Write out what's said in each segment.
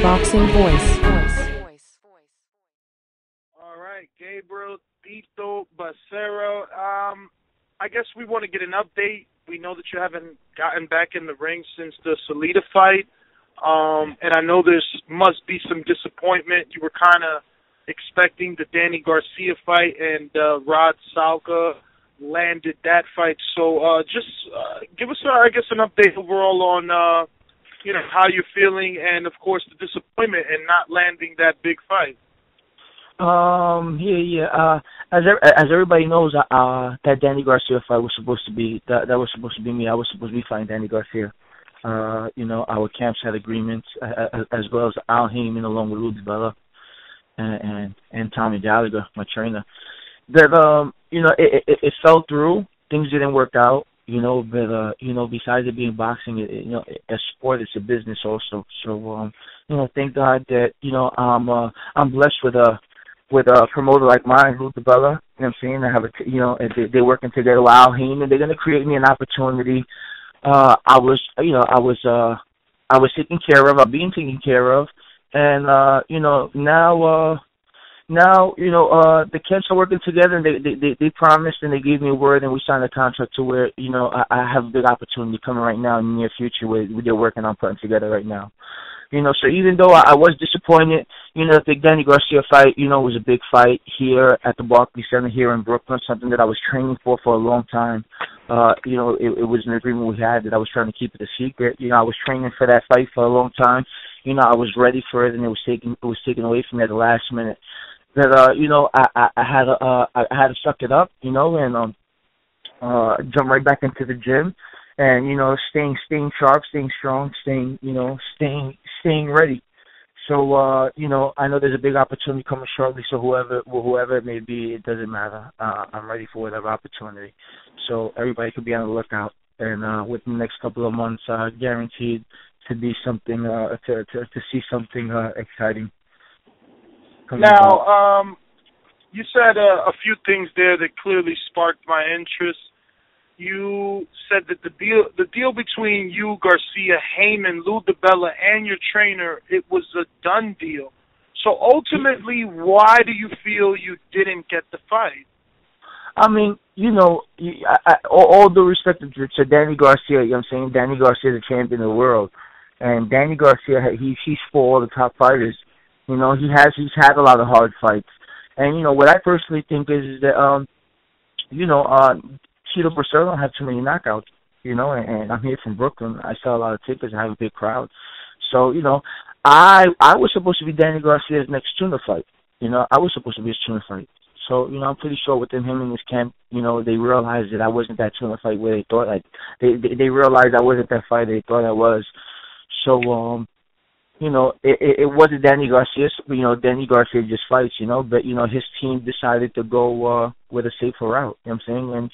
boxing voice. All right, Gabriel Bracero. I guess we want to get an update. We know that you haven't gotten back in the ring since the Salita fight, and I know there must be some disappointment. You were kind of expecting the Danny Garcia fight, and Rod Salka landed that fight. So just give us, I guess, an update overall on how you're feeling, and of course the disappointment in not landing that big fight. As everybody knows, that Danny Garcia fight was supposed to be that was supposed to be me. I was supposed to be fighting Danny Garcia. Our camps had agreements, as well as Al Heyman along with Lou DiBella and Tommy Gallagher, my trainer. That it fell through. Things didn't work out. But besides it being boxing, a sport, it's a business also. So thank God that I'm blessed with a promoter like mine, Lou DiBella. You know what I'm saying? I have they're working together with Al Heyman. They're gonna create me an opportunity. I was taken care of. I'm being taken care of, and now the camps are working together, and they promised and they gave me a word, and we signed a contract to where I have a big opportunity coming right now in the near future where they're working on putting together right now. So even though I was disappointed, the Danny Garcia fight, was a big fight here at the Barclays Center here in Brooklyn, something that I was training for a long time. It was an agreement we had that I was trying to keep it a secret. I was training for that fight for a long time. I was ready for it, and it was taken away from me at the last minute. That I had to suck it up, and jump right back into the gym, and staying sharp, staying strong, staying ready. So I know there's a big opportunity coming shortly. So whoever it may be, it doesn't matter. I'm ready for whatever opportunity. So everybody could be on the lookout, and within the next couple of months, guaranteed to be something to see something exciting. Now, you said a few things there that clearly sparked my interest. You said that the deal between you, Garcia, Heyman, Lou DiBella, and your trainer, it was a done deal. So ultimately, why do you feel you didn't get the fight? I mean, all due respect to Danny Garcia, you know what I'm saying? Danny Garcia is the champion of the world. And Danny Garcia, he's for all the top fighters. He's had a lot of hard fights. And, what I personally think is that, Tito Bracero don't have too many knockouts, and I'm here from Brooklyn. I sell a lot of tickets. I have a big crowd. So, I was supposed to be Danny Garcia's next tuna fight. I was supposed to be his tuna fight. So, I'm pretty sure within him and his camp, they realized that I wasn't that tuna fight where they thought, they realized I wasn't that fighter they thought I was. So, it wasn't Danny Garcia. Danny Garcia just fights, but, his team decided to go with a safer route, you know what I'm saying? And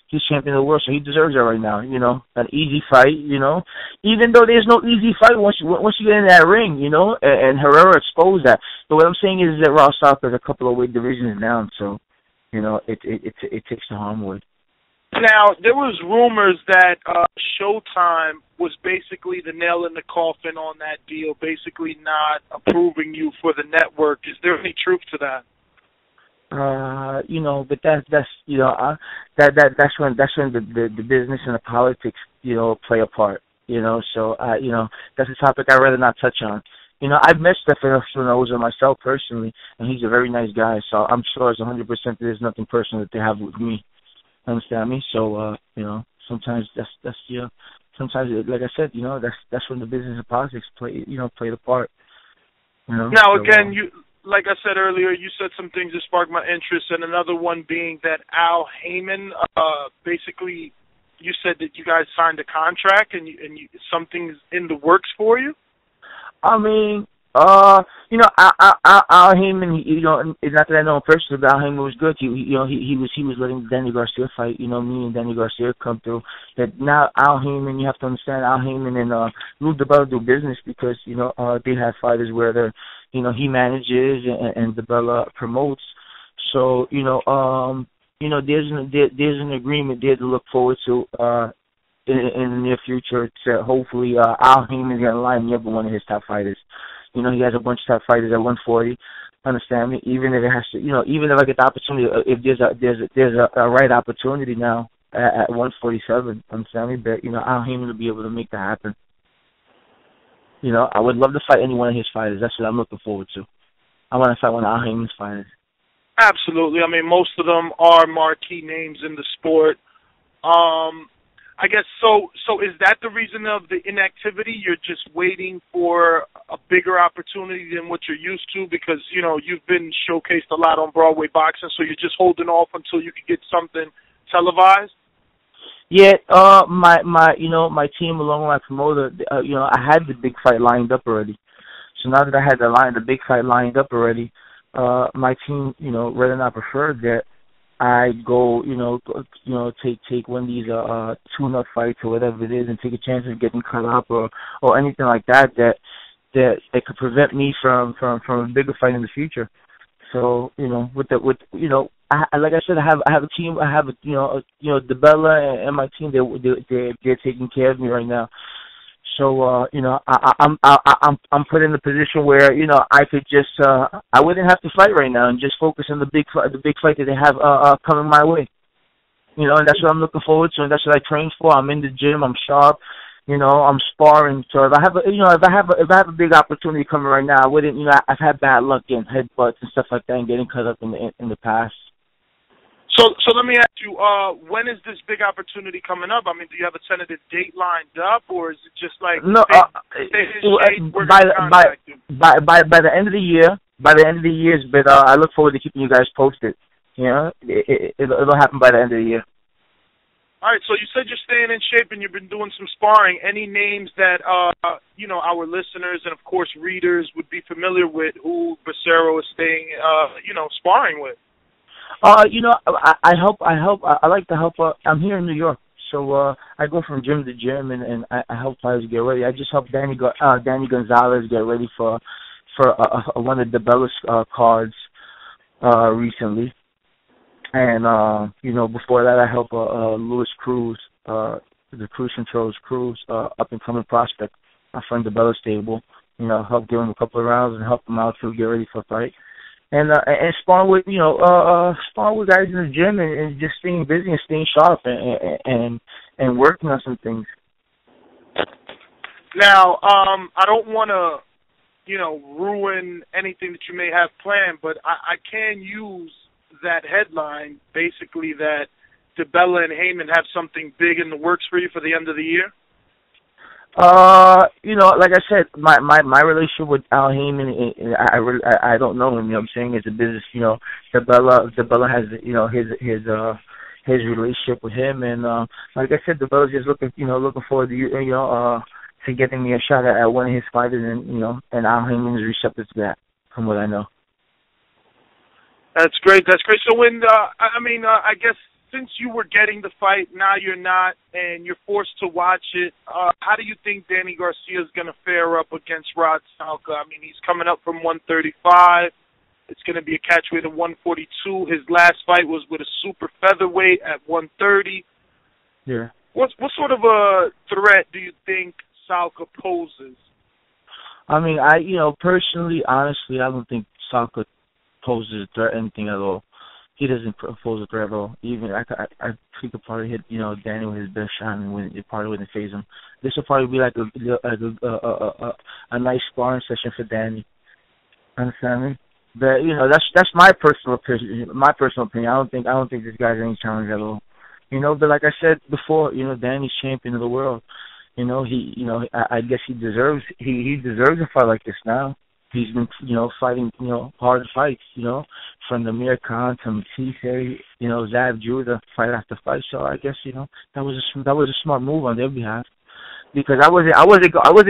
he's champion of the world, so he deserves it right now, an easy fight, even though there's no easy fight once you get in that ring, and Herrera exposed that. But what I'm saying is that Rod Salka is a couple of weight divisions down, so, it takes the harm away. Now, there was rumors that Showtime was basically the nail in the coffin on that deal, basically not approving you for the network. Is there any truth to that? But that's when the business and the politics, play a part. So that's a topic I'd rather not touch on. I've met Stefano Spinoza myself personally, and he's a very nice guy. So I'm sure it's 100% there's nothing personal that they have with me. Understand me? So sometimes that's sometimes, like I said, that's when the business and politics play the part. Now again, you. Like I said earlier, you said some things that sparked my interest, and another one being that Al Heyman, basically, you said that you guys signed a contract and something's in the works for you? I mean, Al Heyman, it's not that I know him personally, but Al Heyman was good. He was letting Danny Garcia fight. Me and Danny Garcia come through. That now Al Heyman, you have to understand, Al Heyman and Lou DiBella do business because they have fighters where they're he manages and DiBella promotes. So there's an agreement there to look forward to in the near future. To hopefully Al Heyman is going to line me up with one of his top fighters. You know, he has a bunch of top fighters at 140. Understand me? Even if it has to, you know, even if I get the opportunity, if there's a right opportunity now at 147, understand me? But you know, Al Heyman will be able to make that happen. You know, I would love to fight any one of his fighters. That's what I'm looking forward to. I want to fight one of Al Heyman's fighters. Absolutely. I mean, most of them are marquee names in the sport. I guess so. So is that the reason of the inactivity? You're just waiting for a bigger opportunity than what you're used to because, you know, you've been showcased a lot on Broadway boxing, so you're just holding off until you can get something televised? Yeah, my team along with my promoter, I had the big fight lined up already. So now that I had the big fight lined up already, my team, rather than I prefer that I go, take one of these tune-up fights or whatever it is, and take a chance of getting cut up or anything like that could prevent me from a bigger fight in the future. So like I said, I have a team. I have DeBella and my team. They're taking care of me right now. So I'm put in a position where I could just I wouldn't have to fight right now and just focus on the big fight that they have coming my way. And that's what I'm looking forward to, and that's what I train for. I'm in the gym. I'm sharp. I'm sparring. So if I have a big opportunity coming right now, I wouldn't. I've had bad luck getting headbutts and stuff like that and getting cut up in the past. So let me ask you, when is this big opportunity coming up? I mean, do you have a tentative date lined up, or is it just like no? By the end of the year. By the end of the year, but I look forward to keeping you guys posted. It'll happen by the end of the year. All right. So you said you're staying in shape and you've been doing some sparring. Any names that our listeners and of course readers would be familiar with who Bracero is staying sparring with? I like to help. I'm here in New York, so I go from gym to gym, and I help fighters get ready. I just helped Danny Gonzalez get ready for one of DeBella's cards recently, and before that I helped Louis Cruz, the Cruz Controls Cruz, up and coming prospect, my friend DeBella's stable. Help give him a couple of rounds and help him out to get ready for a fight. And sparring with guys in the gym and just staying busy and staying sharp and working on some things. Now, I don't want to, ruin anything that you may have planned, but I can use that headline, basically that DeBella and Heyman have something big in the works for you for the end of the year. Like I said, my relationship with Al Heyman, I don't know him. I'm saying it's a business. DeBella has his relationship with him, and like I said, DeBella's just looking forward to getting me a shot at one of his fighters, and Al Heyman is receptive to that, from what I know. That's great. So when I guess, since you were getting the fight, now you're not, and you're forced to watch it, how do you think Danny Garcia is going to fare up against Rod Salka? I mean, he's coming up from 135. It's going to be a catchweight of 142. His last fight was with a super featherweight at 130. Yeah. What sort of a threat do you think Salka poses? I mean, personally, honestly, I don't think Salka poses a threat, anything at all. He doesn't pose a threat at all. Even he could probably hit Danny with his best shot and it probably wouldn't phase him. This will probably be like a nice sparring session for Danny. Understand me? But that's my personal opinion. I don't think this guy's any challenge at all. But like I said before, Danny's champion of the world. I guess he deserves a fight like this now. He's been, fighting, hard fights, from the Amir Khan to Matisse, Zav Judah, fight after fight. So I guess, that was a smart move on their behalf, because I wasn't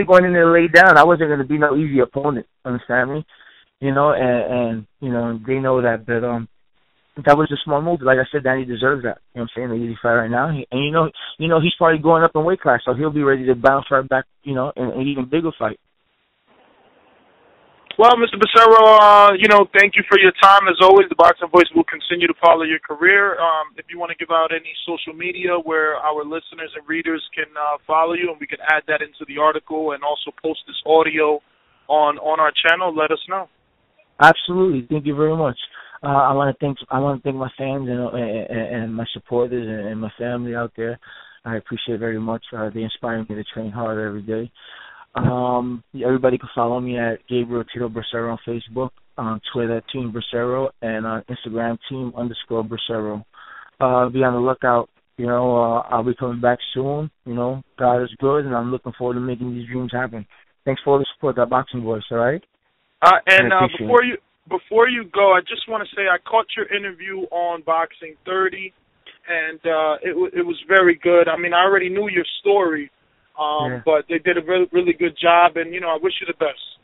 going in there to lay down. I wasn't going to be no easy opponent. Understand me? And they know that. But that was a smart move. Like I said, Danny deserves that. I'm saying, the easy fight right now. He's probably going up in weight class, so he'll be ready to bounce right back, in an even bigger fight. Well, Mr. Bracero, thank you for your time. As always, the Boxing Voice will continue to follow your career. If you want to give out any social media where our listeners and readers can follow you, and we can add that into the article and also post this audio on our channel, let us know. Absolutely. Thank you very much. I want to thank my fans and my supporters and my family out there. I appreciate it very much. They inspire me to train harder every day. Everybody can follow me at Gabriel Tito Bracero on Facebook, on Twitter Team Bracero, and on Instagram Team_Bracero. Be on the lookout. I'll be coming back soon. God is good, and I'm looking forward to making these dreams happen. Thanks for all the support, that Boxing Voice. All right. Before you go, I just want to say I caught your interview on Boxing 30, and it was very good. I mean, I already knew your story, but they did a really, really good job, and I wish you the best.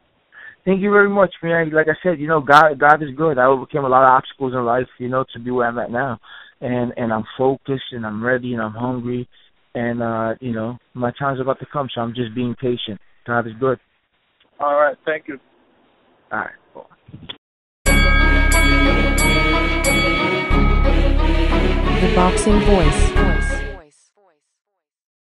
Thank you very much, man. Like I said, God is good. I overcame a lot of obstacles in life, to be where I'm at now, and I'm focused, and I'm ready, and I'm hungry, and my time's about to come, so I'm just being patient. God is good. All right, thank you. All right. The Boxing Voice.